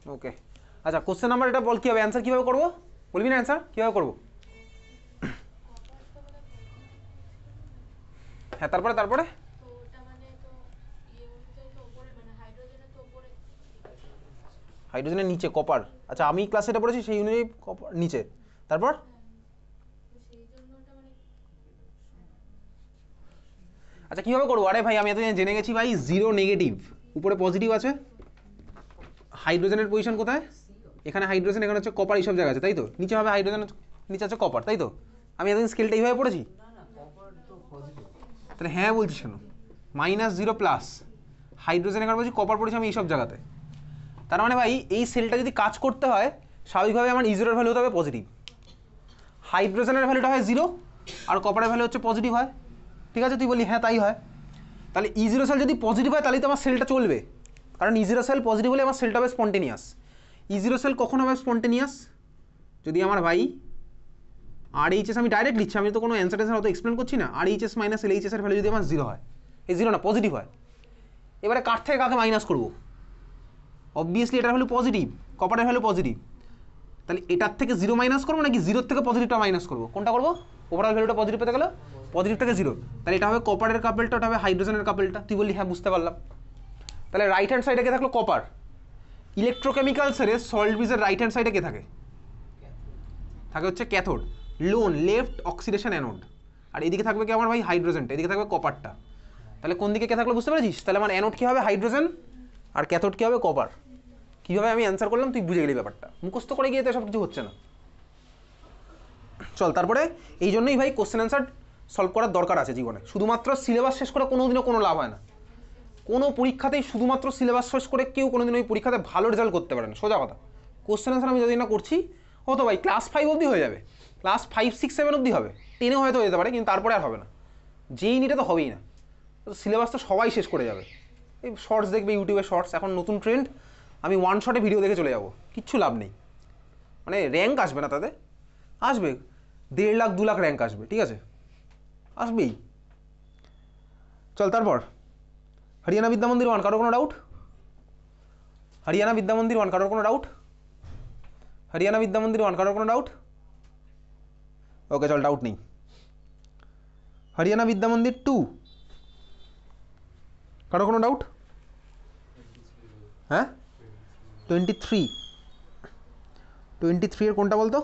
ওকে আচ্ছা question number এটা বল, কীভাবে অ্যান্সার কীভাবে করবো বলবি না, অ্যান্সার কীভাবে করবো? হ্যাঁ তারপরে তারপরে হাইড্রোজেনের নিচে কপার। আচ্ছা আমি ক্লাসে এটা পড়েছি সেই অনুযায়ী কপার নিচে, তারপর আচ্ছা কীভাবে করবো? আরে ভাই আমি এতদিন জেনে গেছি ভাই, জিরো নেগেটিভ, উপরে পজিটিভ আছে, হাইড্রোজেনের পজিশন কোথায়? এখানে হাইড্রোজেন, এখানে হচ্ছে কপার, এইসব জায়গা আছে তাই তো, নিচে হবে হাইড্রোজেন, নিচে আছে কপার, তাই তো? আমি এতদিন স্কেলটা এইভাবে পড়েছি। তাহলে হ্যাঁ বলছিস কেন? মাইনাস জিরো প্লাস হাইড্রোজেন, এখানে বলছি কপার পড়েছি আমি এইসব জায়গাতে। তার মানে ভাই এই সেলটা যদি কাজ করতে হয় স্বাভাবিকভাবে আমার ইজিরোর ভ্যালু হতে হবে পজিটিভ, হাইড্রোজেনের ভ্যালুটা হয় জিরো আর কপারের ভ্যালু হচ্ছে পজিটিভ হয়। ঠিক আছে, তুই বলি হ্যাঁ তাই হয়। তাহলে ইজিরো সেল যদি পজিটিভ হয় তাহলেই তো আমার সেলটা চলবে, কারণ ইজিরো সেল পজিটিভ হলে আমার সেলটা হবে স্পন্টেনিয়াস। ইজিরো সেল কখন হবে স্পন্টেনিয়াস? যদি আমার ভাই আর এইচএস, আমি ডাইরেক্ট লিখছি, আমি তো কোনো অ্যান্সার ট্যান্সার অত এক্সপ্লেন করছি না, আর এইচএস মাইনাস এল এইচএস এর ভ্যালু যদি আমার জিরো হয়, এই জিরো না পজিটিভ হয়, এবারে কার থেকে কাকে মাইনাস করবো? অবভিয়াসলি এটার ভ্যালু পজিটিভ, কপারের ভ্যালু পজিটিভ, তাহলে এটার থেকে জিরো মাইনাস করবো নাকি জিরোর থেকে পজিটিভটা মাইনাস করবো? কোনটা করবো? ওভারঅল ভ্যালুটা পজিটিভ পেতে গেলে পজিটিভ থেকে জিরো, তাহলে এটা হবে কপারের কাপেলটা, ওটা হবে হাইড্রোজেনের কাপেলটা। তুই বললি হ্যাঁ বুঝতে পারলাম। তাহলে রাইট হ্যান্ড সাইডে কে থাকলো? কপার। ইলেকট্রোকেমিক্যালসের সল্ট ব্রিজের রাইট হ্যান্ড সাইডে কে থাকে? থাকে হচ্ছে cathode, loan left oxidation anode, আর এদিকে থাকবে কি আমার ভাই? হাইড্রোজেনটা, এদিকে থাকবে কপারটা। তাহলে কোন দিকে কে থাকলো বুঝতে পেরেছিস? তাহলে আমার অ্যানোড কী হবে? হাইড্রোজেন, আর ক্যাথোড কী হবে? কপার। কীভাবে আমি অ্যান্সার করলাম তুই বুঝে গেলি ব্যাপারটা, মুখস্থ করে গিয়ে তো সব কিছু হচ্ছে না। চল তারপরে, এই জন্যই ভাই কোশ্চেন অ্যান্সার সলভ করার দরকার আছে জীবনে। শুধুমাত্র সিলেবাস শেষ করে কোনোদিনও কোনো লাভ হয় না, কোনো পরীক্ষাতেই শুধুমাত্র সিলেবাস শেষ করে কেউ কোনোদিন ওই পরীক্ষাতে ভালো রেজাল্ট করতে পারে না, সোজা কথা। কোশ্চেন অ্যান্সার আমি যদি না করছি হতো ভাই ক্লাস 5 অবধি হয়ে যাবে, ক্লাস 5, 6, 7 অবধি হবে, 10-এ হয়তো হয়ে যেতে পারে, কিন্তু তারপরে আর হবে না, যেই নিটা তো হবেই না। সিলেবাস তো সবাই শেষ করে যাবে। এই শর্টস দেখবে, ইউটিউবে শর্টস এখন নতুন ট্রেন্ড, আমি ওয়ান শটে ভিডিও দেখে চলে যাবো, কিচ্ছু লাভ নেই, মানে র্যাঙ্ক আসবে না তাতে, আসবে 1.5 লাখ 2 লাখ র্যাঙ্ক আসবে, ঠিক আছে, আসবেই। চল তারপর, হরিয়ানা বিদ্যা মন্দির 1 কারোর কোনো ডাউট? হরিয়ানা বিদ্যা মন্দির 1 কারোর কোনো ডাউট? হরিয়ানা বিদ্যা মন্দির 1 কারোর কোনো ডাউট? ওকে চল, ডাউট নেই। হরিয়ানা বিদ্যা মন্দির 2 কারো কোনো ডাউট? হ্যাঁ 23 এর কোনটা বলতো?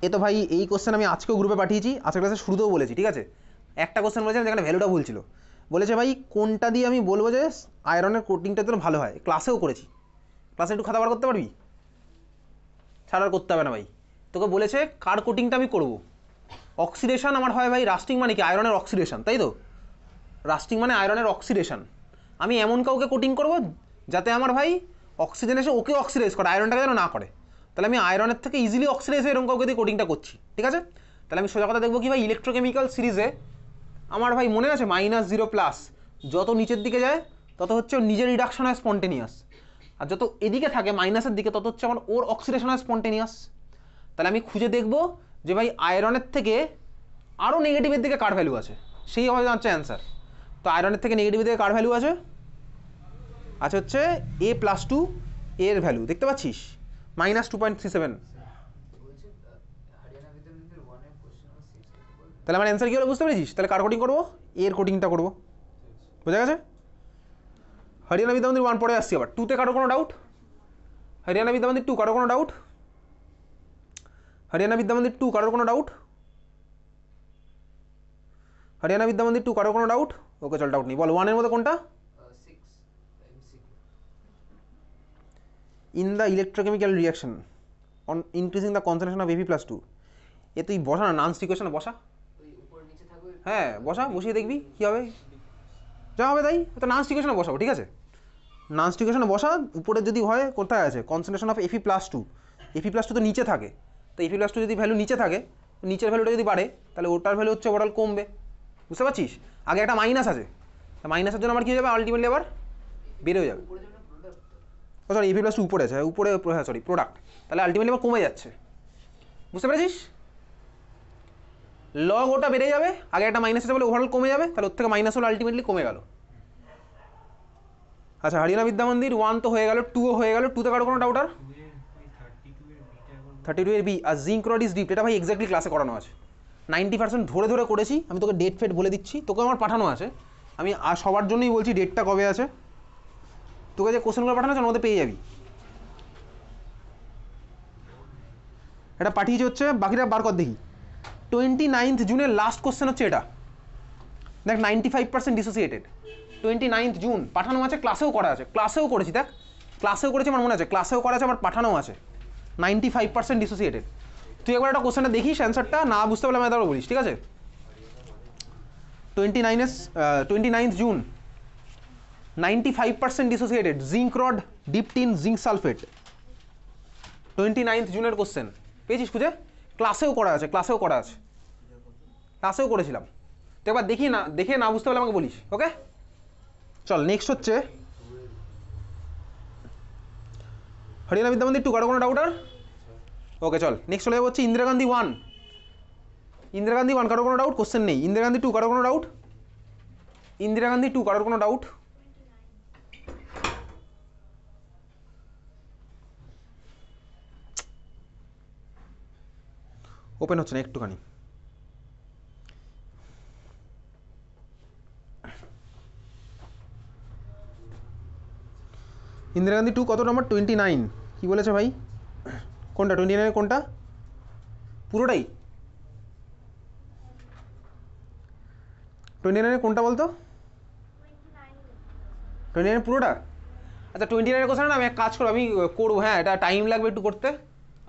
এ তো ভাই এই কোশ্চেন আমি আজকেও গ্রুপে পাঠিয়েছি, আজকের ক্লাসে শুরুতেও বলেছি, ঠিক আছে। একটা কোশ্চেন বলেছিলাম যেখানে ভ্যালুটা ভুল ছিল, বলেছে ভাই কোনটা দিয়ে আমি বলবো যে আয়রনের কোটিংটা যেন ভালো হয়, ক্লাসেও করেছি, ক্লাসে একটু খাতা বার করতে পারবি? ছাড় আর করতে হবে না ভাই, তোকে বলেছে কার কোটিংটা আমি করবো। অক্সিডেশন আমার হয় ভাই, রাস্টিং মানে কি? আয়রনের অক্সিডেশন, তাই তো, রাস্টিং মানে আয়রনের অক্সিডেশন। আমি এমন কাউকে কোটিং করবো যাতে আমার ভাই অক্সিজেন এসে ওকে অক্সিডাইজ করে, আয়রনটাকে যেন না করে, তাহলে আমি আয়রনের থেকে ইজিলি অক্সিডাইজ হয়ে এরকম কাউকে দিয়ে কোটিংটা করছি, ঠিক আছে। তাহলে আমি সোজা কথা দেখবো কি ভাই, ইলেকট্রোকেমিক্যাল সিরিজে আমার ভাই মনে আছে -0+, যত নিচের দিকে যায় তত হচ্ছে নিজের রিডাকশন হয় স্পন্টেনিয়াস, আর যত এদিকে থাকে মাইনাসের দিকে তত হচ্ছে আমার ওর অক্সিডেশন হয় স্পন্টেনিয়াস। তাহলে আমি খুঁজে দেখবো যে ভাই আয়রনের থেকে আরও নেগেটিভের দিকে কার ভ্যালু আছে, সেই হবে হচ্ছে অ্যান্সার। তো আয়রনের থেকে নেগেটিভের দিকে কার ভ্যালু আছে? আচ্ছা হচ্ছে A+2 এর ভ্যালু দেখতে পাচ্ছিস -2.37। তাহলে আমার অ্যান্সার কী হলো বুঝতে পেরেছিস? তাহলে কার কোটিং করবো? এর কোটিংটা করবো, বোঝা গেছে। হরিয়ানা বিদ্যা মন্দির 1 পরে আসছি, আবার 2তে কারো কোনো ডাউট? হরিয়ানা বিদ্যা মন্দির 2 কারোর কোনো ডাউট? হরিয়ানা বিদ্যা মন্দির 2 কারোর কোনো ডাউট? হরিয়ানা বিদ্যা মন্দির 2 কারোর কোনো ডাউট? ওকে চল, ডাউট নেই, বল 1 এর মধ্যে কোনটা? In the electrochemical reaction on increasing the concentration of Fe+2, এ তুই বসা না, নান ইকুয়েশনে বসা, হ্যাঁ বসা, বসিয়ে দেখবি কী হবে, যা হবে তাই, তো নান ইকুয়েশনে বসাবো, ঠিক আছে। নান ইকুয়েশনে বসা, উপরে যদি হয় কোথায় আছে কনসেন্ট্রেশন অফ Fe+2, Fe+2 তো নিচে থাকে, তো Fe+2 যদি ভ্যালু নিচে থাকে, নিচের ভ্যালুটা যদি বাড়ে তাহলে ওটার ভ্যালু হচ্ছে ওভারঅল কমবে, বুঝতে পারছিস। আগে একটা মাইনাস আছে, মাইনাসের জন্য আমার কী হয়ে যাবে, আলটিমেটলি আবার বেড়ে হয়ে যাবে। ও সরি, Fe+2 উপরে আছে, উপরে, হ্যাঁ সরি প্রোডাক্ট, তাহলে আলটিমেটলি আবার কমে যাচ্ছে, বুঝতে পেরেছিস। লগ ওটা বেড়ে যাবে, আগে একটা মাইনাস আছে বলে ওভারঅল কমে যাবে, তাহলে ওর থেকে মাইনাস হলো আলটিমেটলি কমে গেল। আচ্ছা হরিয়ানা বিদ্যা মন্দির 1 তো হয়ে গেল, 2ও হয়ে গেল। 2তে কারো কোনো ডাউট? আর 32 এর বি আর জিঙ্ক রড ইজ ডিপ, এটা ভাই এক্স্যাক্টলি ক্লাসে করানো আছে। 90% ধরে ধরে করেছি আমি, তোকে ডেট ফেট বলে দিচ্ছি, তোকে আমার পাঠানো আছে। আমি সবার জন্যই বলছি ডেটটা কবে আছে, তোকে যে কোশ্চেনগুলো পাঠানো আছে ওর মধ্যে পেয়ে যাবি। এটা পাঠিয়েছে হচ্ছে, বাকিটা বার কর দেখি। 29 জুনের লাস্ট কোশ্চেন হচ্ছে এটা, দেখ 95% ডিসোসিয়েটেড। 29 জুন পাঠানো আছে, ক্লাসেও করা আছে, ক্লাসেও করেছি, দেখ ক্লাসেও করেছি আমার মনে আছে, ক্লাসেও করা আছে, আমার পাঠানো আছে। 95% ডিসোসিয়েটেড। তুই একবার একটা কোশ্চেনটা দেখিস, অ্যান্সারটা না বুঝতে পারলে আমি তারপর বলিস, ঠিক আছে? 29 June 95% dissociated, zinc rod dipped in zinc sulphate. 29 জুনের কোশ্চেন পেয়েছিস খুঁজে? ক্লাসেও করা আছে, ক্লাসেও করা আছে, ক্লাসেও করেছিলাম। তো একবার দেখি না, দেখে না বুঝতে পারলে আমাকে বলিস, ওকে? চল নেক্সট হচ্ছে হরিয়ানা বিদ্যা মন্দির 2, কারো কোনো ডাউট? আর ওকে চল নেক্সট চলে যাবো হচ্ছে ইন্দিরা গান্ধী 1। ইন্দিরা গান্ধী 1 কারো কোনো ডাউট? কোশ্চেন নেই। ইন্দিরা গান্ধী 2 কারো কোনো ডাউট? ইন্দিরা গান্ধী 2 কারোর কোনো ডাউট? ওপেন হচ্ছে না একটুখানি। ইন্দিরা গান্ধী 2 কত নম্বর? 29। কি বলেছে ভাই? কোনটা 29 কোনটা? পুরোটাই 29 কোনটা বলতো? 29 পুরোটা? আচ্ছা 29 কোশ্চেন না, আমি এক কাজ করবো, আমি করবো, হ্যাঁ এটা টাইম লাগবে একটু করতে,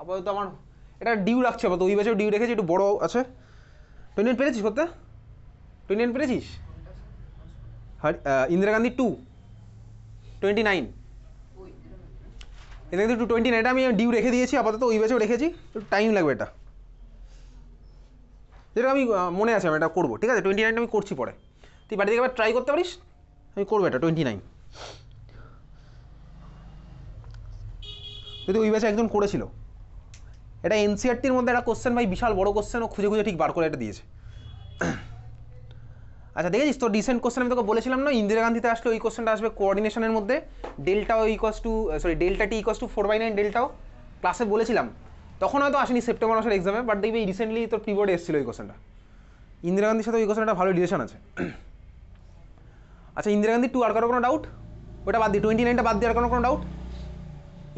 আপাতত আমার এটা ডিউ রাখছে, আপাতত ওই বছর ডিউ রেখেছি, একটু বড় আছে। 29 পেরেছিস করতে? 29 পেরেছিস? ইন্দিরা গান্ধী 2 29, এটা কিন্তু 229, এটা আমি ডিউ রেখে দিয়েছি আপাতত, ওই বছর রেখেছি, একটু টাইম লাগবে এটা, যেটা আমি মনে আছে আমি এটা করবো, ঠিক আছে? 29 আমি করছি পরে, তুই বাড়ি থেকে একবার ট্রাই করতে পারিস, আমি করবো এটা 29। যদি ওই ব্যাচে একজন করেছিল, এটা এনসিআরটির মধ্যে একটা কোশ্চেন ভাই, বিশাল বড় কোশ্চেন, ও খুঁজে খুঁজে ঠিক বার করে এটা দিয়েছে। আচ্ছা দেখেছিস তো রিসেন্ট কোশ্চেন আমি তোকে বলেছিলাম না, ইন্দিরা গান্ধীতে আসলে ওই কোশ্চেনটা আসবে কোঅর্ডিনেশনের মধ্যে, delta equals to delta T equals to 4/9 ডেল্টাও, ক্লাসে বলেছিলাম, তখন হয়তো আসেনি সেপ্টেম্বর মাসের এক্সামে, বাট দেখবি রিসেন্টলি তোর প্রিবোর্ডে এসেছিল ওই কোশ্চেনটা। ইন্দিরা গান্ধীর সাথে ওই কোশ্চেনটা ভালো রিলেশন আছে। আচ্ছা ইন্দিরা গান্ধী 2 আর কারো কোনো ডাউট? ওটা বাদ দিই, 29টা বাদ দিয়ে আর কোনো ডাউট?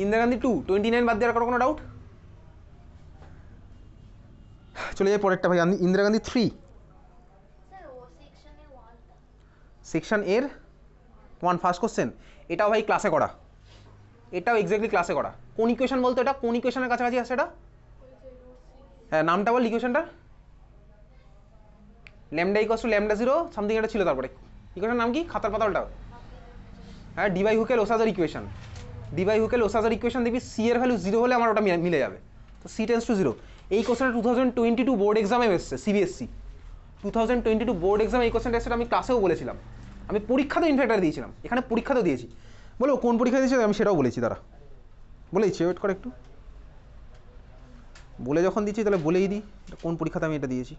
ইন্দিরা গান্ধী 2 29 বাদ দিয়ে আর কারো কোনো ডাউট? চলে যায় পরেরটা ভাই, ইন্দিরা গান্ধী 3 সেকশন এর 1 ফার্স্ট কোশ্চেন। এটাও ভাই ক্লাসে করা, এটাও এক্স্যাক্টলি ক্লাসে করা। কোন ইকুয়েশন বলতো এটা? কোন ইকুয়েশনের কাছাকাছি আছে এটা? হ্যাঁ নামটা বল ইকুয়েশনটা। Lambda equals to lambda 0 something এটা ছিল, তারপরে ইকুয়েশন নাম কি? খাতার পাতা উল্টাও। হ্যাঁ ডিবাই হুকেল ওসাজার ইকুয়েশন, ডিবাই হুকেল ওসাজার ইকুয়েশন দেখবি সি এর ভ্যালু 0 হলে আমার ওটা মিলে যাবে, তো সি টেন্স টু 0। এই কোশ্চেনটা 2022 বোর্ড এক্সামে এসেছে, সিবিএসসি 2022 বোর্ড এক্সামে এই কোশ্চেনটা এসেছে, আমি ক্লাসেও বলেছিলাম, আমি পরীক্ষাতেও ইনফ্যাক্ট দিয়েছিলাম, এখানে পরীক্ষাতেও দিয়েছি। বলো কোন পরীক্ষা দিয়েছি আমি সেটাও বলেছি, তারা বলে দিচ্ছি, ওয়েট কর একটু, বলে যখন দিচ্ছি তাহলে বলেই দিই কোন পরীক্ষাতে আমি এটা দিয়েছি।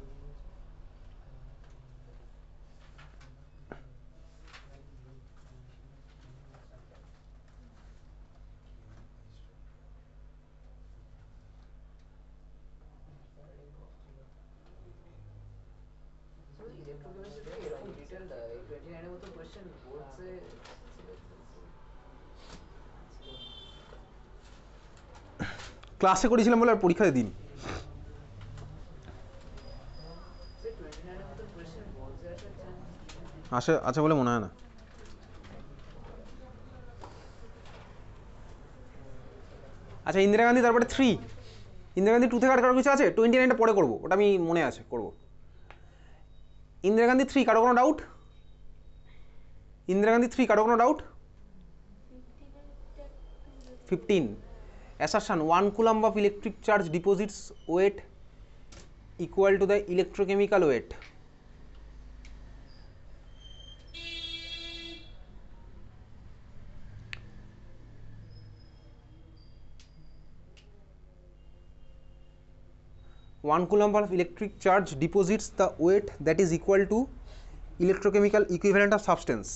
ক্লাসে করেছিলাম বলে আর পরীক্ষাতে দিন। আছে বলে মনে হয় না। আচ্ছা ইন্দিরা গান্ধী তারপরে 3, ইন্দিরা গান্ধী 2 থেকে আর কারো কিছু আছে? 29টা পরে করবো, ওটা আমি মনে আছে করবো। ইন্দিরা গান্ধী 3 কারো কোনো ডাউট? ইন্দিরা গান্ধী 3 কারো কোনো doubt? 15 assertion 1 coulomb of electric charge deposits weight equal to the electrochemical weight. One coulomb of electric charge deposits the weight that is equal to electrochemical equivalent of substance.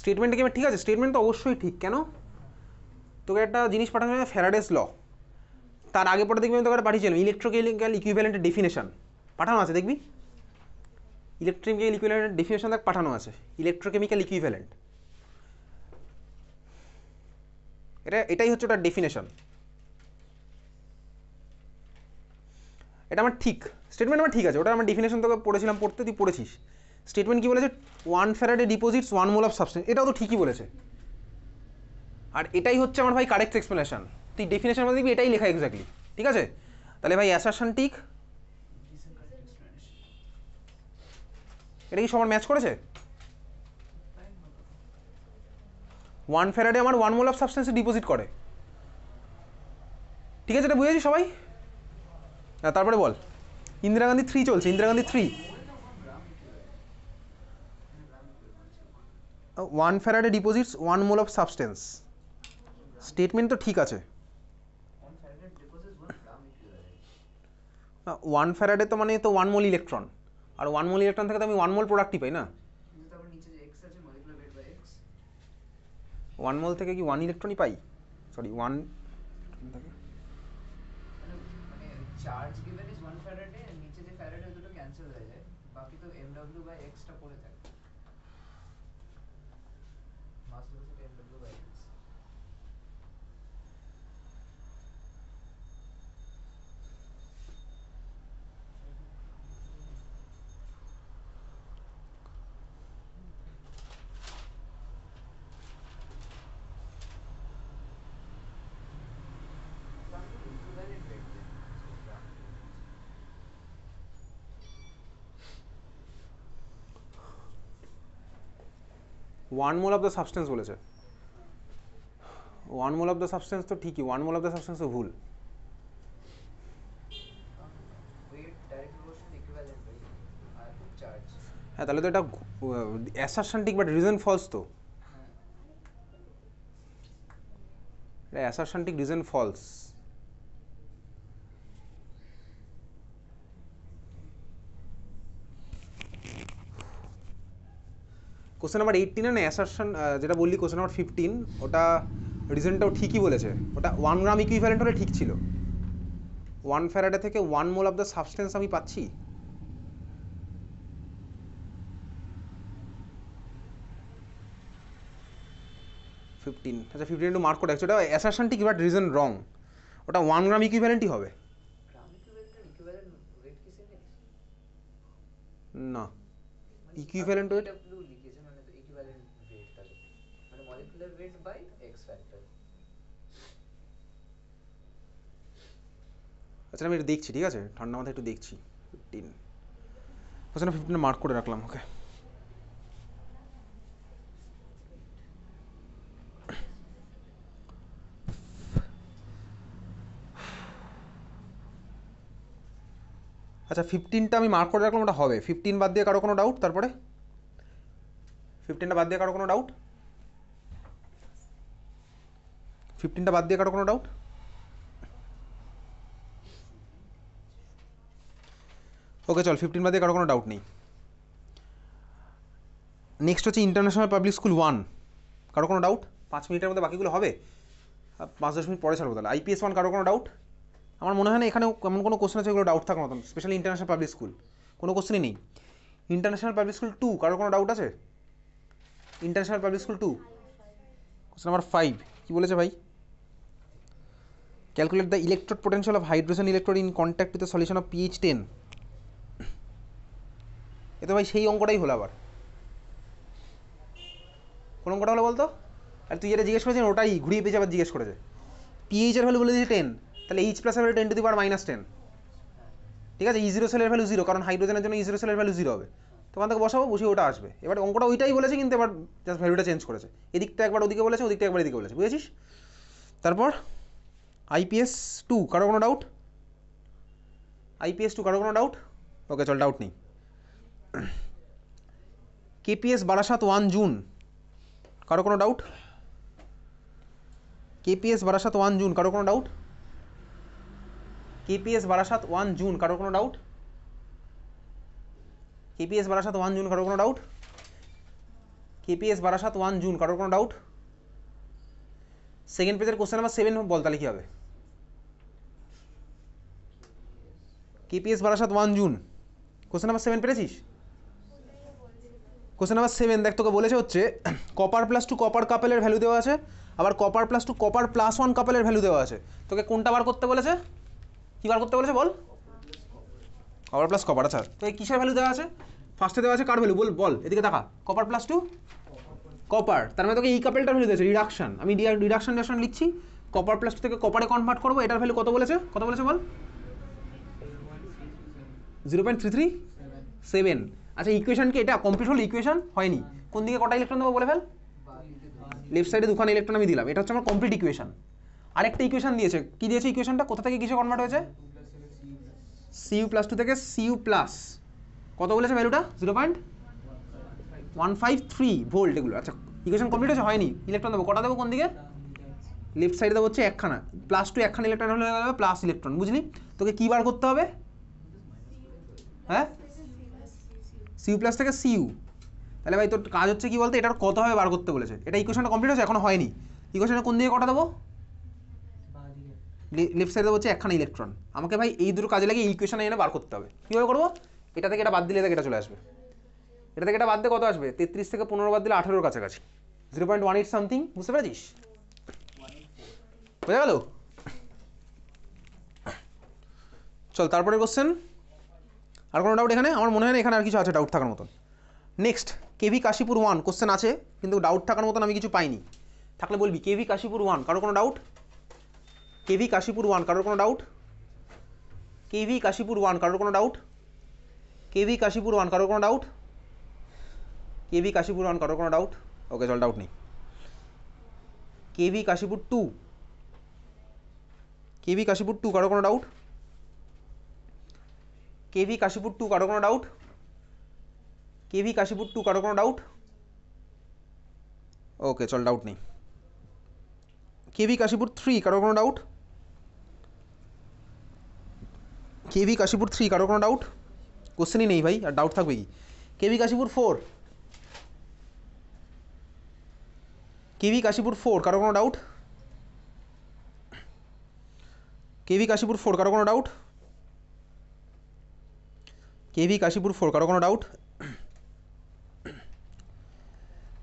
স্টেটমেন্টটা কি ঠিক আছে? স্টেটমেন্ট তো অবশ্যই ঠিক। কেন? তোকে একটা জিনিস পাঠানো হবে ফ্যারাডেস ল, তার আগে পরে দেখবি আমি তোকে পাঠিয়েছিলাম ইলেকট্রিক্যাল ইকুইভ্যালেন্টের ডেফিনেশন পাঠানো আছে, দেখবি ইলেকট্রিক্যাল ইকুইভ্যালেন্টের ডেফিনেশন দেখ পাঠানো আছে, ইলেকট্রোকেমিক্যাল ইকুইভ্যালেন্ট, এটাই হচ্ছে ওটার ডেফিনেশন। এটা আমার ঠিক, স্টেটমেন্ট আমার ঠিক আছে, ওটা আমার ডেফিনেশন তোকে পড়েছিলাম, পড়তে তুই পড়েছিস। স্টেটমেন্ট কি বলেছে? 1 Faraday deposits 1 mole of substance, এটাও তো ঠিকই বলেছে। আর এটাই হচ্ছে আমার ভাই কারেক্ট এক্সপ্লেনেশন, তুই ডেফিনেশন মধ্যে দেখবি এটাই লেখা এক্স্যাক্টলি, ঠিক আছে? তাহলে ভাই অ্যাসারশন ঠিক, এটা কি সবার ম্যাচ করেছে? 1 ফ্যারাডে আমার 1 মোল অফ সাবস্টেন্সে ডিপোজিট করে, ঠিক আছে? এটা বুঝেছি সবাই? তারপরে বল, ইন্দিরা গান্ধী 3 চলছে, Indira Gandhi 3 1 Faraday deposits 1 mole of substance, statement তো ঠিক আছে। 1 ফ্যারাডে তো মানে তো 1 মোল ইলেকট্রন, আর 1 মোল ইলেকট্রন থেকে তো আমি 1 মোল প্রোডাক্টই পাই না। 1 মোল থেকে কি 1 ইলেকট্রনই পাই? Sorry 1 charge given is 1 faraday, আর নিচে যে ফ্যারাডে দুটো ক্যান্সেল হয়ে যায়, বাকি তো mw/x টা পড়ে থাকে, mass loss of mw/x। 1 mole of the substance বলেছে, 1 মোল অফ দ্য সাবস্টেন্স তো ঠিকই, 1 মোল অফ দ্য সাবস্টেন্স তো ভুল। ওয়েট ডাইরেক্ট প্রপোর্শনাল ইকুইভ্যালেন্ট ভাই, আর চার্জ। হ্যাঁ, তাহলে তো এটা অ্যাসারশন ঠিক বাট রিজন ফলস তো, এটা অ্যাসারশন ঠিক রিজন ফলস। কোশ্চেন নাম্বার 18 না অ্যাসারশন যেটা বললি কোশ্চেন নাম্বার 15, ওটা রিজনটাও ঠিকই বলেছে, ওটা 1 গ্রাম ইকুইভ্যালেন্ট হলে ঠিক ছিল। 1 ফ্যারাডে থেকে 1 মোল অফ দ্য সাবস্টেন্স আমি পাচ্ছি। আচ্ছা 15 একটু মার্ক করে রাখছি, ওটা অ্যাসারশন ঠিক বাট রিজন রং, ওটা 1 গ্রাম ইকুইভ্যালেন্টই হবে। গ্রাম ইকুইভ্যালেন্ট ইকুইভ্যালেন্ট ওয়েট কি সেম? না, ইকুইভ্যালেন্ট ওয়েট w লিখেছে, মানে তো ইকুইভ্যালেন্ট ওয়েট তাহলে, মানে molecular weight by x factor. আচ্ছা আমি একটু দেখছি, ঠিক আছে, ঠান্ডা মাথায় একটু দেখছি। 15 কোশ্চেন 15 মার্ক করে রাখলাম, ওকে। আচ্ছা 15টা আমি মার্ক করে রাখলাম, ওটা হবে। 15 বাদ দিয়ে কারো কোনো ডাউট? তারপরে 15টা বাদ দিয়ে কারো কোনো ডাউট? 15টা বাদ দিয়ে কারো কোনো ডাউট? ওকে চল, 15 বাদ দিয়ে কারো কোনো ডাউট নেই। নেক্সট হচ্ছে ইন্টারন্যাশনাল পাবলিক স্কুল 1, কারো কোনো ডাউট? 5 মিনিটের মধ্যে বাকিগুলো হবে, 5-10 মিনিট পরে ছাড়বো তাহলে। IPS 1 কারো কোনো ডাউট? আমার মনে হয় না এখানে এমন কোনো কোশ্চেন আছে যেগুলো ডাউট থাকার মতন, স্পেশালি ইন্টারন্যাশনাল পাবলিক স্কুল কোনো কোশ্চেনই নেই। ইন্টারন্যাশনাল পাবলিক স্কুল 2 কারো কোনো ডাউট আছে? International public school 2 question number 5 কী বলেছে ভাই? Calculate the electrode potential of hydrogen electrode in contact with the solution of pH 10। এ তো ভাই সেই অঙ্কটাই হলো আবার, কোন অঙ্কটা হলো বলতো? আর তুই যেটা জিজ্ঞেস করেছিস ওটাই ঘুরিয়ে পেয়েছে আবার জিজ্ঞেস করেছে। pH এর ভ্যালু বলে দিয়েছে 10, তাহলে H প্লাস এর ভ্যালু 10 টু দি পাওয়ার -10, ঠিক আছে? E0 সেলের ভ্যালু 0, কারণ হাইড্রোজেনের জন্য E0 সেলের ভ্যালু 0 হবে। তো ওখান থেকে বসাবো, বসিয়ে ওটা আসবে। এবার অঙ্কটা ওইটাই বলেছে, কিন্তু এবার জাস্ট ভ্যালুটা চেঞ্জ করেছে, এদিকটা একবার ওদিকে বলেছে, ওদিকটা একবার এদিকে বলেছে, বুঝেছিস? তারপর IPS 2 কারো কোনো ডাউট? IPS 2 কারো কোনো ডাউট? ওকে চল, ডাউট নেই। KPS বারাসাত 1 জুন কারো কোনো ডাউট? KPS বারাসাত 1 জুন কারো কোনো ডাউট? KPS বারাসাত 1 জুন কারো কোনো ডাউট? KPS বারাসাত 1 জুন কারো কোনো ডাউট? কেপিএস বারাসাত 1 জুন, কারোর কোনো ডাউট? সেকেন্ড পেজের কোশ্চেন নাম্বার 7 বল, তাহলে কি হবে? KPS Barasat 1 June, question number 7 পেরেছিস? কোশ্চেন নাম্বার 7 দেখ, তোকে বলেছে হচ্ছে কপার প্লাস টু কপার কাপেলের ভ্যালু দেওয়া আছে, আবার copper plus two copper plus 1 কাপেলের ভ্যালু দেওয়া আছে। তোকে কোনটা বার করতে বলেছে? কি বার করতে বলেছে বল? Copper plus copper. আচ্ছা, তো এই কিসের ভ্যালু দেওয়া আছে? ফার্স্টে দেওয়া আছে কার ভ্যালু বল, বল এদিকে তাকা। কপার প্লাস টু কপার, তার মানে তোকে এই কাপেলটার ভ্যালু দিয়েছে, রিডাকশন। আমি রিডাকশন লিখছি, কপার প্লাস টু থেকে কপারে কনভার্ট করবো। এটার ভ্যালু কত বলেছে, কত বলেছে বল? 0.337। আচ্ছা, ইকুয়েশন কি এটা কমপ্লিট হলো? ইকুয়েশন হয়নি। কোন দিকে কটা ইলেকট্রন দেবো বলে ফেল? লেফট সাইডে দুখানা ইলেকট্রন আমি দিলাম, এটা হচ্ছে আমার কমপ্লিট ইকুয়েশন। আরেকটা ইকুয়েশন দিয়েছে, কি দিয়েছে ইকুয়েশনটা? কোথা থেকে কিসে কনভার্ট হয়েছে? সিইউ প্লাস টু থেকে সিইউ প্লাস, কত বলেছে ভ্যালুটা? 0.153 ভোল্ট এগুলো। আচ্ছা, ইকুয়েশন কমপ্লিট হয়েছে? হয়নি। ইলেকট্রন দেবো, কটা দেবো কোন দিকে? লেফট সাইডে দেবো হচ্ছে একখানা, প্লাস টু একখানা ইলেকট্রন হলে প্লাস ইলেকট্রন, বুঝলি? তোকে কি বার করতে হবে? হ্যাঁ, সিইউ প্লাস থেকে সিইউ। তাহলে ভাই তোর কাজ হচ্ছে কি বলতে, এটার কত হবে বার করতে বলেছে। এটা ইকুয়েশনটা কমপ্লিট হয়েছে, এখনো হয়নি। ইকুয়েশনে কোন দিকে কটা দেবো? লেফট সাইডে দেবো হচ্ছে একখানা ইলেকট্রন। আমাকে ভাই এই দুটো কাজে লাগে এই ইকুয়েশনে এনে বার করতে হবে। কীভাবে করবো? এটা থেকে এটা বাদ দিলে এটা চলে আসবে, এটা থেকে এটা বাদ দিয়ে কত আসবে? 33 থেকে 15 বাদ দিলে 18-র কাছাকাছি, 0.18 সামথিং। বুঝতে পেরেছিস? বোঝা গেল? চল তারপরে কোশ্চেন। আর কোনো ডাউট এখানে? আমার মনে হয় না এখানে আর কিছু আছে ডাউট থাকার মতন। নেক্সট, কেভি কাশীপুর 1 কোশ্চেন আছে, কিন্তু ডাউট থাকার মতন আমি কিছু পাইনি। থাকলে বলবি। কেভি কাশীপুর 1, কারো কোনো ডাউট? কেভি কাশীপুর 1, কারোর কোনো ডাউট? কেভি কাশীপুর 1, কারোর কোনো ডাউট? কেভি কাশীপুর 1, কারোর কোনো ডাউট? কেভি কাশীপুর 1, কারোর কোনো ডাউট? ওকে চল, ডাউট নেই। কেভি কাশীপুর 2, কেভি কাশীপুর 2, কারোর কোনো ডাউট? কেভি কাশীপুর 2, কারোর কোনো ডাউট? কেভি কাশীপুর 2, কারোর কোনো ডাউট? ওকে চল, ডাউট নেই। কেভি কাশীপুর 3, কারোর কোনো ডাউট? কেভি কাশীপুর 3, কারোর কোনো ডাউট? কোশ্চেনই নেই ভাই, আর ডাউট থাকবে কি? কেভি কাশীপুর 4, কেভি কাশীপুর 4, কারোর কোনো ডাউট? কেভি কাশীপুর 4, কারোর কোনো ডাউট? কেভি কাশীপুর 4, কারোর কোনো ডাউট?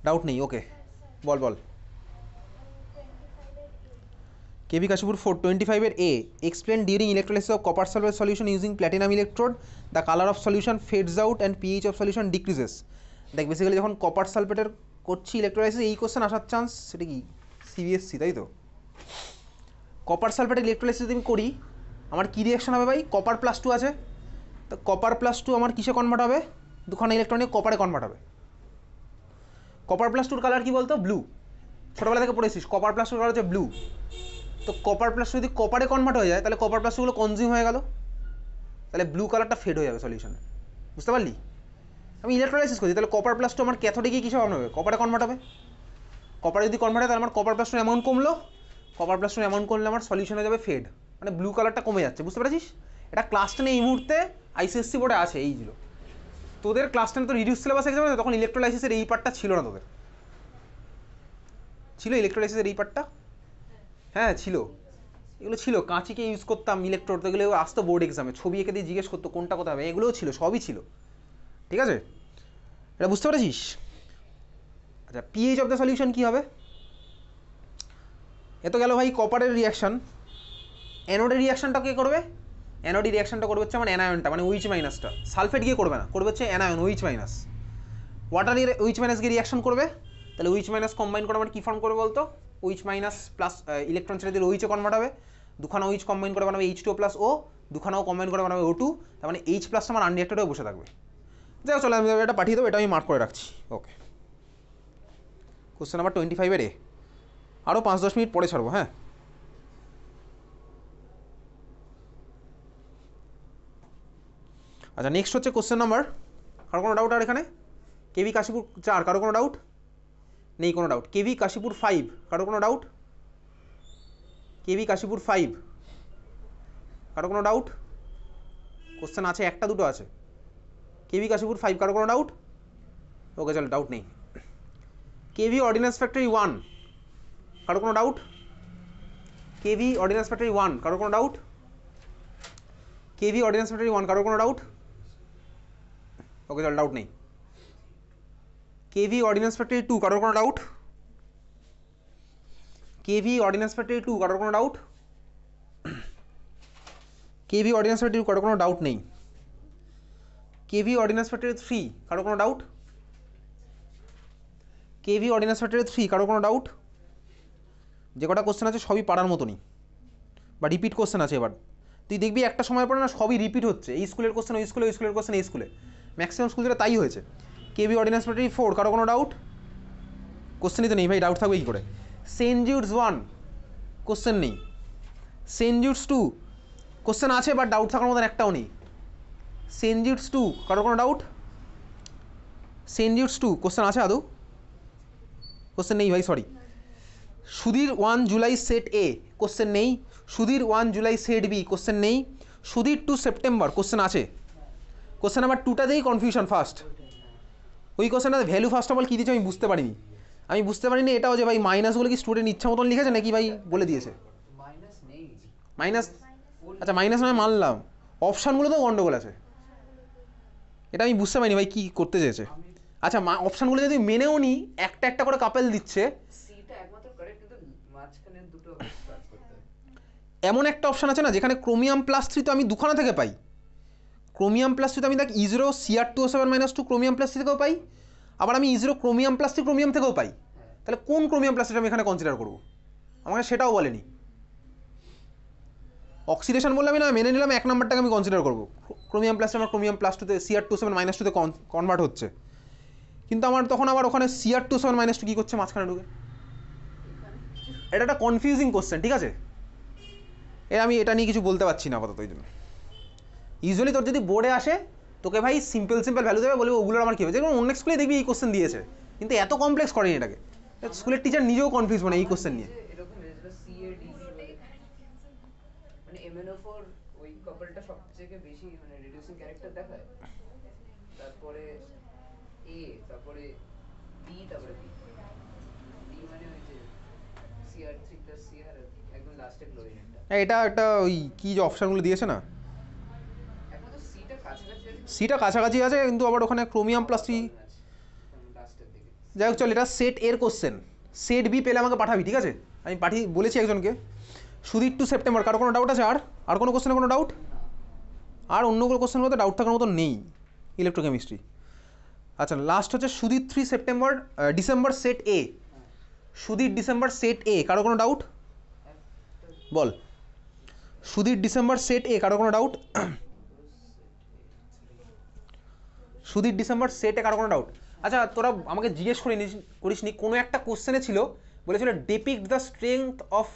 ডাউট নেই, ওকে বল বল। কেভি কাশীপুর 4, 25-এর A, explain during electrolysis of copper sulphate solution using platinum electrode the colour of solution fades out and pH of solution decreases. দেখ, বেসিক্যালি যখন কপার সালফেটের করছি ইলেকট্রোলাইসিস, এই কোশ্চেন আসার চান্স, সেটা কি সিবিএসসি, তাই তো? কপার সালফেটের ইলেকট্রোলাইসিস যদি আমি করি, আমার কী রিয়াকশন হবে ভাই? কপার প্লাস টু আছে, তো কপার প্লাস টু আমার কিসে কনভার্ট হবে? দুখানা ইলেকট্রনিক কপারে কনভার্ট হবে। কপার প্লাস টুর কালার কী বলতো? ব্লু। ছোটোবেলা থেকে পড়েছিস কপার প্লাস টুর কালার হচ্ছে ব্লু। তো কপার প্লাস যদি কপারে কনভার্ট হয়ে যায়, তাহলে কপার প্লাসগুলো কনজিউম হয়ে গেল, তাহলে ব্লু কালারটা ফেড হয়ে যাবে সলিউশনে। বুঝতে পারলি? আমি ইলেকট্রোলাইসিস করছি, তাহলে কপার প্লাস টু আমার ক্যাথোডে গিয়ে কিসে হবে? কপারে কনভার্ট হবে। কপারে যদি কনভার্ট হয়, তাহলে আমার কপার প্লাস টু অ্যামাউন্ট কমলো, কপার প্লাস টু অ্যামাউন্ট করলে আমার সলিউশনে যাবে ফেড, মানে ব্লু কালারটা কমে যাচ্ছে। বুঝতে পেরেছিস? এটা ক্লাস 10 এই মুহূর্তে আইসিএসসি বোর্ডে আছে এইগুলো। তোদের ক্লাস 10 তো রিডিউস সিলেবাস এক্সাম আছে, তখন ইলেকট্রোলাইসিসের এই পার্টটা ছিল না তোদের। ছিল ইলেকট্রোলাইসিসের এই পার্টটা? হ্যাঁ ছিল, এগুলো ছিল। কাঁচিকে ইউজ করতাম ইলেকট্রোড, এগুলো আসতো বোর্ড এক্সামে, ছবি এঁকে দিয়ে জিজ্ঞেস করতো কোনটা কোথায় হবে, এগুলোও ছিল, সবই ছিল। ঠিক আছে, এটা বুঝতে পেরেছিস? আচ্ছা, পিএইচ অফ দ্য সলিউশন কী হবে? এ তো গেল ভাই কপারের রিয়াকশান। অ্যানোডের রিয়াকশানটা কে করবে? অ্যানোডি রিয়াকশানটা করবে হচ্ছে আমার অ্যানায়নটা, মানে ওইচ মাইনাসটা। সালফেট গিয়ে করবে না, করবে হচ্ছে অ্যানায়ন, ওইচ মাইনাস। ওয়াটারের ওইচ মাইনাস গিয়ে রিয়াকশন করবে, তাহলে ওইচ মাইনাস কম্বাইন করে আমার কী ফর্ম করবে বলতো? ওইচ মাইনাস প্লাস ইলেকট্রন ছেড়ে দিলে ওইচে কনভার্ট হবে, দুখানা ওইচ কম্বাইন করে বানাবে H2O প্লাস ও, দুখানাও কম্বাইন করে বানাবে O2, তার মানে H প্লাসটা আমার আনরিঅ্যাক্টেড হয়ে বসে থাকবে। যাই হোক, চলো আমি এটা পাঠিয়ে দেবো, এটা আমি মার্ক করে রাখছি। ওকে, কোশ্চেন নাম্বার 25-এর এ, আরও 5-10 মিনিট পরে ছাড়বো। হ্যাঁ, আচ্ছা নেক্সট হচ্ছে কোশ্চেন নাম্বার, কারো কোনো ডাউট? আর এখানে কেভি কাশীপুর 4, কারো কোনো ডাউট নেই? কোনো ডাউট? কেভি কাশীপুর 5, কারো কোনো ডাউট? কেভি কাশীপুর 5, কারো কোনো ডাউট? কোশ্চেন আছে, একটা দুটো আছে। কেভি কাশীপুর 5, কারো কোনো ডাউট? ওকে চল, ডাউট নেই। কেভি অর্ডিন্যান্স ফ্যাক্টরি 1, কারো কোনো ডাউট? কেভি অর্ডিন্যান্স ফ্যাক্টরি 1, কারো কোনো ডাউট? কেভি অর্ডিন্যান্স ফ্যাক্টরি 1, কারো কোনো ডাউট? ওকে, চল, ডাউট নেই। কেভি অর্ডিন্যান্স ফ্যাক্টরি 2, কারোর কোনো ডাউট? কেভি অর্ডিন্যান্স ফ্যাক্টরি 2, কারোর কোনো ডাউট? কেভি অর্ডিন্যান্স ফ্যাক্টরি 2, কারোর কোনো ডাউট নেই। কেভি অর্ডিন্যান্স ফ্যাক্টরি 3, কারোর কোনো ডাউট? কেভি অর্ডিন্যান্স ফ্যাক্টরি 3, কারোর কোনো ডাউট? যে কটা কোশ্চেন আছে সবই পারার মতনই, বা রিপিট কোশ্চেন আছে। এবার তুই দেখবি একটা সময় পরে না সবই রিপিট হচ্ছে, এই স্কুলের কোশ্চেন ওই স্কুলে, ওই স্কুলের কোশ্চেন এই স্কুলে, ম্যাক্সিমাম স্কুল যেটা তাই হয়েছে। কেভি অর্ডিন্যান্স ফ্যাক্টরি 4, কারো কোনো ডাউট? কোশ্চেনই তো নেই ভাই, ডাউট থাকবে কী করে? সেন্ট জুডস 1, কোশ্চেন নেই। সেন্ট জুডস 2, কোশ্চেন আছে বাট ডাউট থাকার মতন একটাও নেই। সেন্ট জুডস 2, কারো কোনো ডাউট? সেন্ট জুডস 2, কোশ্চেন আছে আদৌ? কোশ্চেন নেই ভাই, sorry. Sudhir 1 July set A, question নেই। Sudhir 1 July set B, question নেই। সুধীর 2 সেপ্টেম্বর, কোশ্চেন আছে। কোশ্চেন নাম্বার 2টাতেই কনফিউশন ফার্স্ট। ওই কোশ্চেনটাতে ভ্যালু ফার্স্ট অফ অল কী দিয়েছে আমি বুঝতে পারিনি। আমি বুঝতে পারিনি এটাও যে ভাই মাইনাসগুলো কি স্টুডেন্ট ইচ্ছা মতন লিখেছে নাকি ভাই বলে দিয়েছে মাইনাস নেই, মাইনাস। আচ্ছা, মাইনাস নয় মানলাম, অপশানগুলো তো গন্ডগোল আছে, এটা আমি বুঝতে পারিনি ভাই কী করতে চেয়েছে। আচ্ছা, অপশানগুলো যদি মেনেও নি, একটা একটা করে কাপেল দিচ্ছে, সিটা একমাত্র কারেক্ট, কিন্তু মাঝখানে দুটো কাজ করতে হয়। এমন একটা অপশান আছে না যেখানে ক্রোমিয়াম প্লাস 3 তো আমি দুখানা থেকে পাই। ক্রোমিয়াম প্লাস 3 তো আমি দেখ ইজরো CR207-2 ক্রোমিয়াম প্লাস 3 থেকেও পাই, আবার আমি ইজরো ক্রোমিয়াম প্লাস 3 ক্রোমিয়াম থেকেও পাই। তাহলে কোন ক্রোমিয়াম প্লাস 3 আমি এখানে কনসিডার করবো? আমাকে সেটাও বলেনি। অক্সিডেশন বললে আমি না মেনে নিলাম, 1 নাম্বারটাকে আমি কনসিডার করবো। ক্রোমিয়াম প্লাস আমার ক্রোমিয়াম প্লাস 2তে CR207-2তে কনভার্ট হচ্ছে, কিন্তু আমার তখন আবার ওখানে CR207-2 কী করছে মাঝখানে ঢুকে? এটা একটা কনফিউজিং কোশ্চেন, ঠিক আছে? আমি এটা নিয়ে কিছু বলতে পারছি না আপাতত। ওই জন্য ইউজুয়ালি তোর যদি বোর্ডে আসে তোকে ভাই সিম্পল ভ্যালু দেবে, বলবে ওগুলোর আমার কী হয়েছে। যেমন অন্য স্কুলে দেখবি এই কোশ্চেন দিয়েছে, কিন্তু এত কমপ্লেক্স করেনি এটাকে। স্কুলের টিচার নিজেও কনফিউজ মানে এই কোশ্চেন নিয়ে। এরকম হয়েছিল CADB, মানে MnO4 ওই কাপলটা সবথেকে বেশি মানে রিডিউসিং ক্যারেক্টার দেখায়, তারপরে A, তারপরে B, তারপরে B মানে ওই যে CR3+CR একদম লাস্টে ক্লোরিনেটটা। এটা একটা ওই কী যে অপশানগুলো দিয়েছে না, এখন তো সিটা কাছাকাছি আছে, সিটা কাছাকাছি আছে, কিন্তু আবার ওখানে ক্রোমিয়াম প্লাস 3। লাস্টের দিকে। যাই হোক, চল, এটা সেট এর কোশ্চেন। সেট বি পেলে আমাকে পাঠাবি, ঠিক আছে? আমি বলেছি একজনকে। সুধীর 2 সেপ্টেম্বর, কারো কোনো ডাউট আছে? আর কোনো কোশ্চেনে কোনো ডাউট? আর অন্য কোনো কোশ্চেনগুলোতে ডাউট থাকার মতো নেই ইলেকট্রোকেমিস্ট্রি। আচ্ছা, লাস্ট হচ্ছে সুধীর 3 সেপ্টেম্বর ডিসেম্বর সেট এ। সুধীর ডিসেম্বর সেট এ, কারো কোনো ডাউট? বল। সুধীর ডিসেম্বর সেট এ, কারো কোনো ডাউট? সুধীর ডিসেম্বর সেটে কারো কোনো ডাউট? আচ্ছা, তোরা আমাকে জিজ্ঞেস করিসনি, কোনো একটা কোশ্চেনে ছিল বলেছিল ডেপিক্ট দ্য স্ট্রেংথ অফ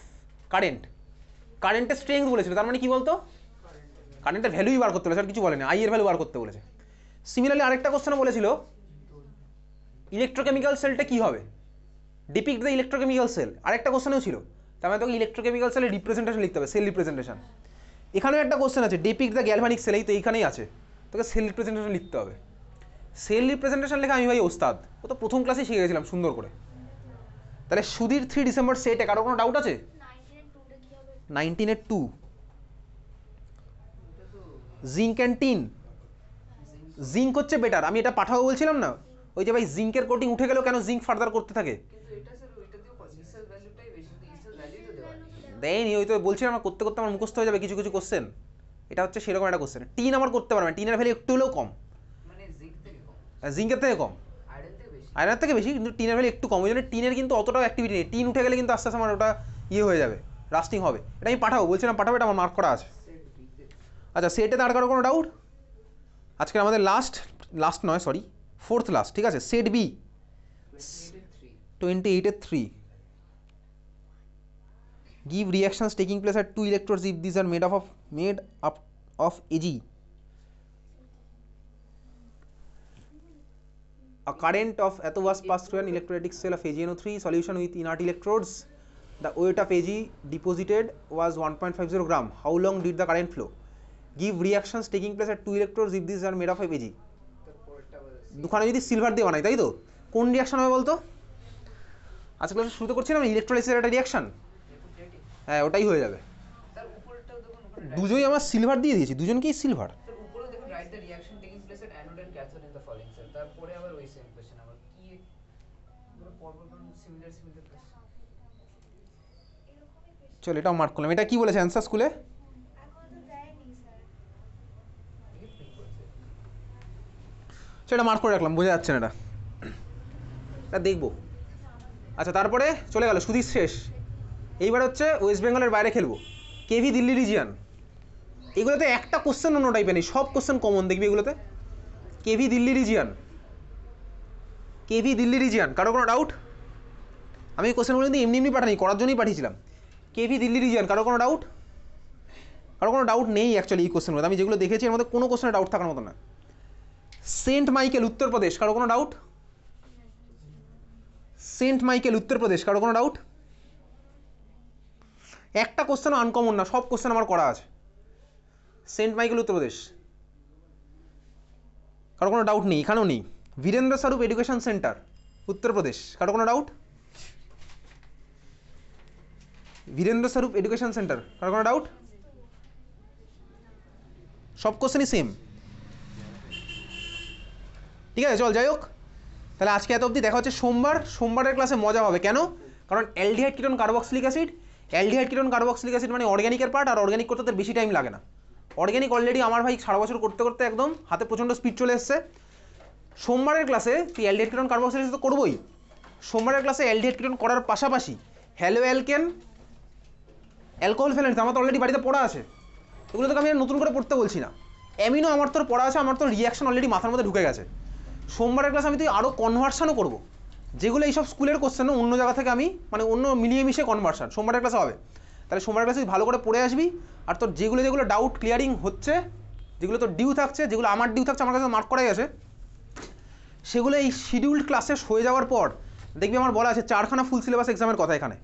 কারেন্টের স্ট্রেংথ বলেছিল। তার মানে কি বলতো? কারেন্টের ভ্যালুই বার করতে বলেছে, আর কিছু বলেনি, আই এর ভ্যালু বার করতে বলেছে। সিমিলারলি আরেকটা কোশ্চেনে বলেছিল ইলেকট্রোকেমিক্যাল সেলটা কী হবে, ডিপিক্ট দ্য ইলেকট্রোকেমিক্যাল সেল। আরেকটা কোশ্চেনেও ছিল, তার মানে তোকে ইলেকট্রোকেমিক্যাল সেলের রিপ্রেজেন্টেশন লিখতে হবে, সেল রিপ্রেজেন্টেশন। এখানেও একটা কোশ্চেন আছে ডিপিক্ট দ্য গ্যালভানিক সেল, এই তো এইখানেই আছে, তোকে সেল রিপ্রেজেন্টেশন লিখতে হবে। সেল রিপ্রেজেন্টেশন লেখা আমি ভাই ওস্তাদ, ও তো প্রথম ক্লাসেই শিখে গেছিলাম সুন্দর করে। তাহলে সুধীর 3 ডিসেম্বর সেটে কারো কোনো ডাউট আছে? 19-এর 2 জিঙ্ক অ্যান্ড টিন। জিঙ্ক হচ্ছে বেটার, আমি এটা পাঠাবো বলছিলাম না, ওই যে ভাই জিঙ্কের কোটিং উঠে গেলেও কেন জিঙ্ক ফার্দার করতে থাকে? কিন্তু এটা স্যার ওইটা দিও ইসেল ভ্যালুটাই বেশি, ইসেল ভ্যালু তো দেওয়া নেই। দেয়নি, ওই তো বলছিলাম আমার করতে করতে আমার মুখস্থ হয়ে যাবে কিছু কিছু কোশ্চেন। এটা হচ্ছে সেরকম একটা কোশ্চেন। টিন আমার করতে পারবে না, টিনের ভ্যালু একটু হলেও কম, মানে জিঙ্ক থেকে কম, জিঙ্কের থেকে কম, আয়রন থেকে বেশি। আয়রনের থেকে বেশি, কিন্তু টিনের ভ্যালু একটু কম। ওই জন্য টিনের কিন্তু অতটাও অ্যাক্টিভিটি নেই, টিন উঠে গেলে কিন্তু আস্তে আস্তে আমার ওটা ইয়ে হয়ে যাবে, রাস্টিং হবে। এটা আমি পাঠাবো বলছিলাম, পাঠাবো, এটা আমার মার্ক করা আছে। সেট বিতে আচ্ছা, সেটে আর কারো কোনো ডাউট? আজকে আমাদের লাস্ট নয়, সরি, 4th লাস্ট, ঠিক আছে? সেট বি 28-এর 3 give reactions taking place at 2 electrodes if these are made up of Ag. A current of atho was passed through an electrolytic cell of AgNO3 solution with inert electrodes. The weight of Ag deposited was 1.50 gram. How long did the current flow? Give reactions taking place at 2 electrodes if these are made up of Ag. দুখানে যদি silver দিয়ে বানাই, তাই তো কোন reaction হবে বলতো? আজকে ক্লাসে শুরুতে করছিলাম ইলেকট্রোলাইসিসের একটা রিয়াকশন, রেসিপ্রোকেটিং হ্যাঁ ওটাই হয়ে যাবে। তার উপরটাও দেখুন উপরে দুজনই আমার সিলভার দিয়ে দিয়েছি, দুজনকেই সিলভার। স্যার উপরেও দেখুন write the reaction taking place at anode and cathode in the following sir. তারপরে আবার ওই সেম কোশ্চেন আবার কি পুরো পরপর সিমিলার সিমিলার কোশ্চেন। চল এটাও মার্ক করলাম। এটা কি বলেছে অ্যান্সার স্কুলে? সেটা মার্ক করে রাখলাম, বোঝা যাচ্ছে না এটা, এটা দেখবো। আচ্ছা তারপরে চলে গেল সুদীপ শেষ। এইবার হচ্ছে ওয়েস্ট বেঙ্গলের বাইরে খেলবো, কেভি দিল্লি রিজিয়ান। এগুলোতে একটা কোশ্চেন অন্য টাইপের নেই, সব কোশ্চেন কমন দেখবি এগুলোতে। KV Delhi region, KV Delhi region, কারো কোনো ডাউট? আমি এই কোশ্চেনগুলো কিন্তু এমনি এমনি পাঠানি, করার জন্যই পাঠিয়েছিলাম। কেভি দিল্লি রিজিয়ান, কারো কোনো ডাউট? কারো কোনো ডাউট নেই অ্যাকচুয়ালি এই কোশ্চেনগুলো, আমি যেগুলো দেখেছি এর মধ্যে কোনো কোশ্চেনে ডাউট থাকার মতো না। সেন্ট মাইকেল উত্তরপ্রদেশ, কারো কোনো ডাউট? সেন্ট মাইকেল উত্তরপ্রদেশ, কারো কোনো ডাউট? একটা কোশ্চেন আনকমন না, সব কোশ্চেন আমার করা আছে। সেন্ট মাইকেল উত্তরপ্রদেশ, কারো কোনো ডাউট নেই? এখানেও নেই। বীরেন্দ্র স্বরূপ এডুকেশন সেন্টার উত্তরপ্রদেশ, কারো কোনো ডাউট? বীরেন্দ্র স্বরূপ এডুকেশন সেন্টার, কারো কোনো ডাউট? সব কোশ্চেনই সেম, ঠিক আছে। চল যাই হোক, তাহলে আজকে এত অবধি, দেখা হচ্ছে সোমবার। সোমবারের ক্লাসে মজা হবে, কেন? কারণ aldehyde ketone carboxylic acid, aldehyde ketone carboxylic acid মানে অর্গ্যানিকের পার্ট, আর অর্গ্যানিক করতে তার বেশি টাইম লাগে না। অর্গ্যানিক অলরেডি আমার ভাই সারা বছর করতে করতে একদম হাতে প্রচণ্ড স্পিড চলে এসছে। সোমবারের ক্লাসে তুই অ্যালডিহাইড কিটোন কার্বক্সিলিক অ্যাসিড তো করবোই, সোমবারের ক্লাসে অ্যালডিহাইড কিটোন করার পাশাপাশি হ্যালো অ্যালকেন, অ্যালকোহল ফ্যালেন্স আমার তো অলরেডি বাড়িতে পড়া আছে, এগুলো তোকে আমি আর নতুন করে পড়তে বলছি না। অ্যামিনো আমার তোর পড়া আছে, আমার তোর রিয়াকশন অলরেডি মাথার মধ্যে ঢুকে গেছে। সোমবারের ক্লাসে আমি তুই আরও কনভার্সানও করবো, যেগুলো এইসব স্কুলের কোশ্চেন অন্য জায়গা থেকে আমি মানে অন্য মিলিয়ে মিশে কনভার্সান সোমবারের ক্লাসে হবে। তাহলে সোমবারের ক্লাসে ভালো করে পড়ে আসবি, আর তোর যেগুলো যেগুলো ডাউট ক্লিয়ারিং হচ্ছে, যেগুলো তোর ডিউ থাকছে, যেগুলো আমার ডিউ থাকছে, আমার কাছে মার্ক করাই আছে, সেগুলো এই শিডিউল্ড ক্লাসে হয়ে যাওয়ার পর দেখবি আমার বলা আছে 4খানা ফুল সিলেবাস এক্সামের কথা। এখানে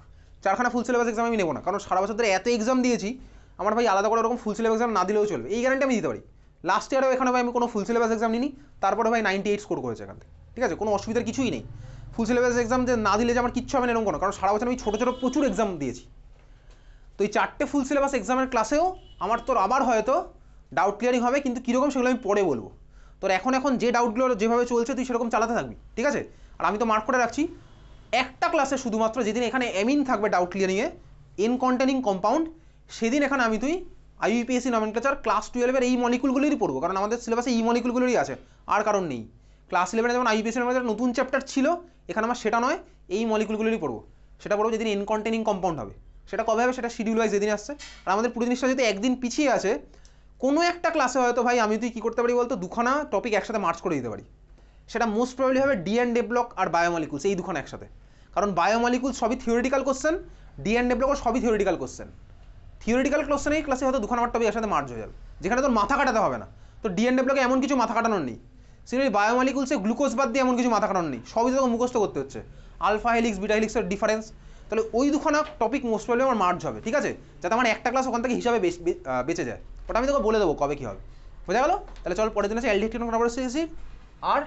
4খানা ফুল সিলেবাস এক্সাম আমি নেবো না, কারণ সারা বছর ধরে এত এক্সাম দিয়েছি, আমার ভাই আলাদা করে ওরকম ফুল সিলেবাস এক্সাম না দিলেও চলবে, এই গ্যারান্টি আমি দিতে পারি। লাস্ট ইয়ারেও এখানে ভাই আমি কোনো ফুল সিলেবাস এক্সাম নিই, তারপরে ভাই 98 স্কোর করেছে এখান থেকে, ঠিক আছে, কোনো অসুবিধার কিছুই নেই। ফুল সিলেবাস এক্সাম যে না দিলে যে আমার কিচ্ছু হবে না এরকম কোনো, কারণ সারা বছর আমি ছোটো ছোটো প্রচুর এক্সাম দিয়েছি। তো এই 4টে ফুল সিলেবাস এক্সামের ক্লাসেও আমার তোর আবার হয়তো ডাউট ক্লিয়ারিং হবে, কিন্তু কীরকম সেগুলো আমি পরে বলবো। তোর এখন যে ডাউটগুলো যেভাবে চলছে তুই সেরকম চালাতে থাকবি, ঠিক আছে। আর আমি তো মার্ক করে রাখছি একটা ক্লাসে শুধুমাত্র, যেদিন এখানে অ্যামিন থাকবে ডাউট ক্লিয়ারিংয়ে, এন কন্টেনিং কম্পাউন্ড, সেদিন এখানে আমি তুই আইইউপিএসসি নমেনক্লেচার ক্লাস 12-এর এই মলিকুলগুলোরই পড়বো, কারণ আমাদের সিলেবাসে এই মলিকুলগুলোরই আছে, আর কারণ নেই। ক্লাস 11-এ যেমন আইইউপিএসসি নমেনক্লেচার নতুন চ্যাপ্টার ছিল, এখানে আমার সেটা নয়, এই মলিকুলগুলোরই পড়বো। সেটা পড়বো যেদিন এন কন্টেনিং কম্পাউন্ড হবে। সেটা কবে হবে সেটা শিডিউল ওয়াইজ যেদিন আসছে। আর আমাদের পুরো জিনিসটা যদি একদিন পিছিয়ে আছে, কোনো একটা ক্লাসে হয়তো ভাই আমি তুই কী করতে পারি বলতো, দুখানা টপিক একসাথে মার্চ করে দিতে পারি। সেটা মোস্ট প্রবাবলি হবে ডি অ্যান্ড ডেভেলপ আর বায়োমলিকুলস, এই দুখানা একসাথে। কারণ বায়োমলিকুল সবই থিওরিটিক্যাল কোশ্চেন, ডি অ্যান্ড ডেভেলপও সবই থিওরিটিক্যাল কোশ্চেন। থিওরিটিক্যাল কোশ্চেন এই ক্লাসে হয়তো দুখানা আমার টপিক একসাথে মার্চ হয়ে যাবে, যেখানে তোর মাথা কাটাতে হবে না। তো ডি অ্যান্ড ডেভেলপে এমন কিছু মাথা কাটানোর নেই, সিমিলারলি বায়োমলিকুলসে গ্লুকোজ বাদ দিয়ে এমন কিছু মাথা কাটানোর নেই, সবই তোকে মুখস্থ করতে হচ্ছে, আলফা হেলিক্স বিটা হেলিক্সের ডিফারেন্স। তাহলে ওই দুখানা টপিক মোস্ট প্রবলি আমার মার্চ হবে, ঠিক আছে, যাতে আমার একটা ক্লাস ওখান থেকে হিসাবে বেঁচে যায়। ওটা আমি তোকে বলে দেবো কবে কী হবে, বোঝা গেল? তাহলে চল পরের দিন আছে অ্যালডিহাইড কিটোন কার্বক্সিলিক অ্যাসিড আর